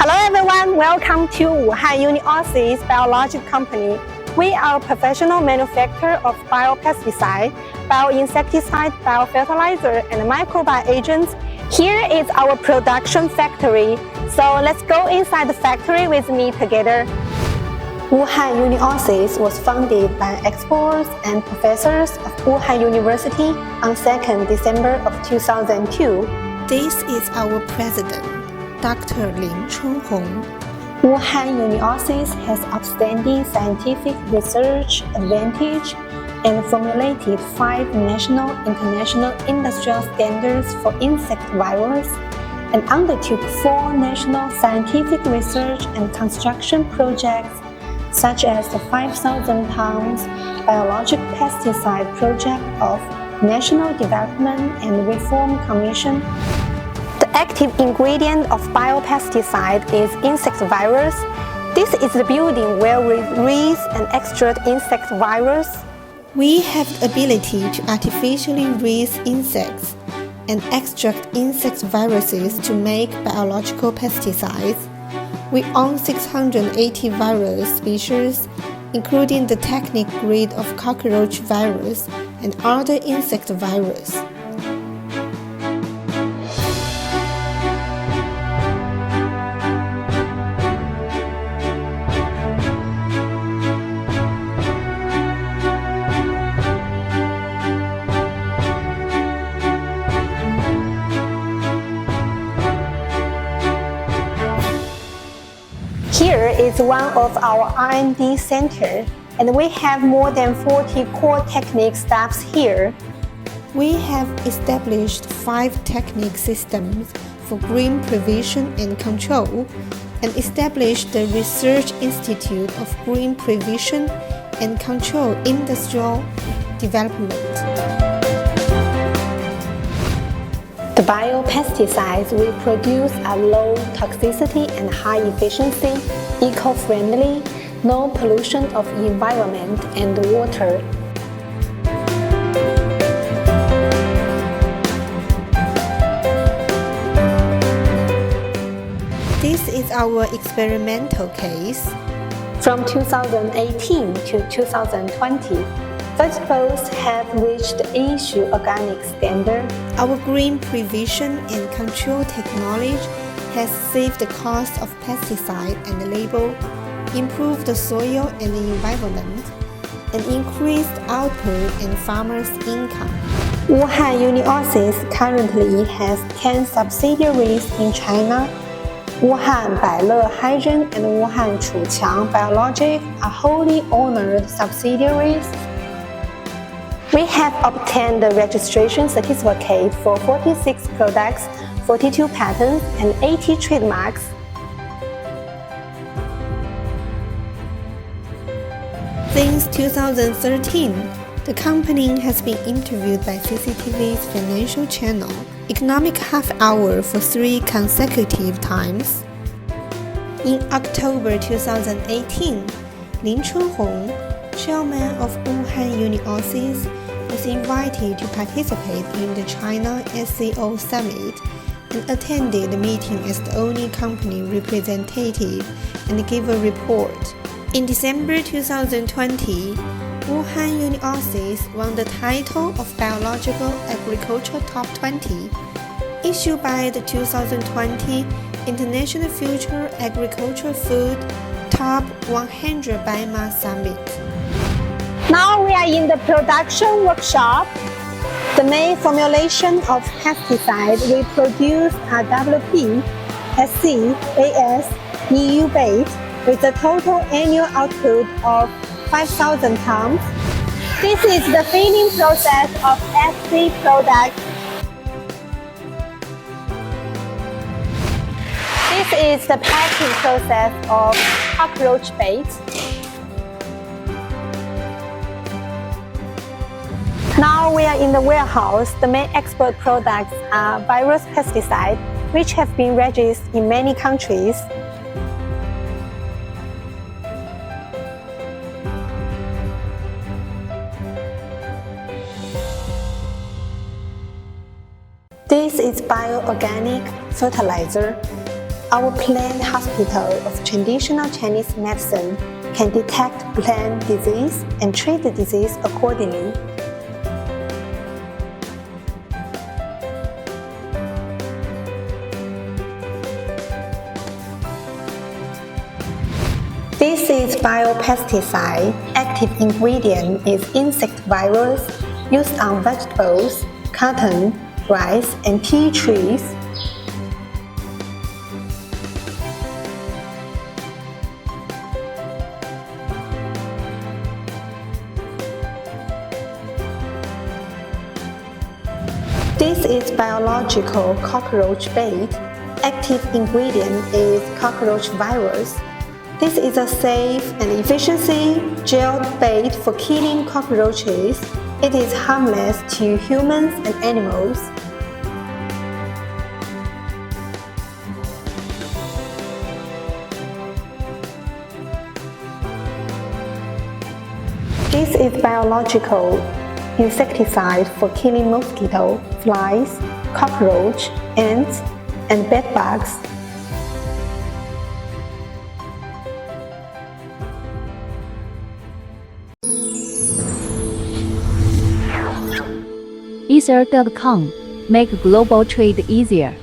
Hello everyone, welcome to Wuhan Chuqiang Biological Company. We are a professional manufacturer of biopesticide, bioinsecticide, biofertilizer, and microbial agents. Here is our production factory. So let's go inside the factory with me together. Wuhan Chuqiang was founded by explorers and professors of Wuhan University on 2nd December of 2002. This is our president, Dr. Lin Chunhong. Wuhan Chuqiang has outstanding scientific research advantage and formulated 5 national international industrial standards for insect virus and undertook 4 national scientific research and construction projects such as the 5,000 tons biologic pesticide project of National Development and Reform Commission. The active ingredient of biopesticide is insect virus. This is the building where we raise and extract insect virus. We have the ability to artificially raise insects and extract insect viruses to make biological pesticides. We own 680 virus species, including the technical grade of cockroach virus and other insect virus. Here is one of our R&D center, and we have more than 40 core technique staffs here. We have established 5 technique systems for green prevention and control, and established the Research Institute of Green Prevention and Control Industrial Development. The biopesticides we produce are low toxicity and high efficiency, eco-friendly, no pollution of environment and water. This is our experimental case. From 2018 to 2020, vegetables have reached the EU organic standard. Our green prevention and control technology has saved the cost of pesticide and labor, improved the soil and the environment, and increased output and farmers' income. Wuhan Chuqiang currently has 10 subsidiaries in China. Wuhan Baile Hygiene and Wuhan Chuqiang Biologic are wholly owned subsidiaries. We have obtained the registration certificate for 46 products, 42 patents, and 80 trademarks. Since 2013, the company has been interviewed by CCTV's Financial Channel Economic Half Hour for 3 consecutive times. In October 2018, Lin Chunhong, chairman of Wuhan Chuqiang, was invited to participate in the China SCO Summit and attended the meeting as the only company representative and gave a report. In December 2020, Wuhan Chuqiang won the title of Biological Agriculture Top 20, issued by the 2020 International Future Agriculture Food Top 100 Bima Summit. Now we are in the production workshop. The main formulation of pesticide we produce are WP, SC, AS, EU based with a total annual output of 5,000 tons. This is the filling process of SC product. This is the packing process of cockroach bait. Now we are in the warehouse. The main export products are virus pesticide, which have been registered in many countries. This is bioorganic fertilizer. Our plant hospital of traditional Chinese medicine can detect plant disease and treat the disease accordingly. This is biopesticide. Active ingredient is insect virus used on vegetables, cotton, rice, and tea trees. This is biological cockroach bait. Active ingredient is cockroach virus. This is a safe and efficient gel bait for killing cockroaches. It is harmless to humans and animals. This is biological insecticide for killing mosquito, flies, cockroach, ants, and bedbugs. Ether.com. Make global trade easier.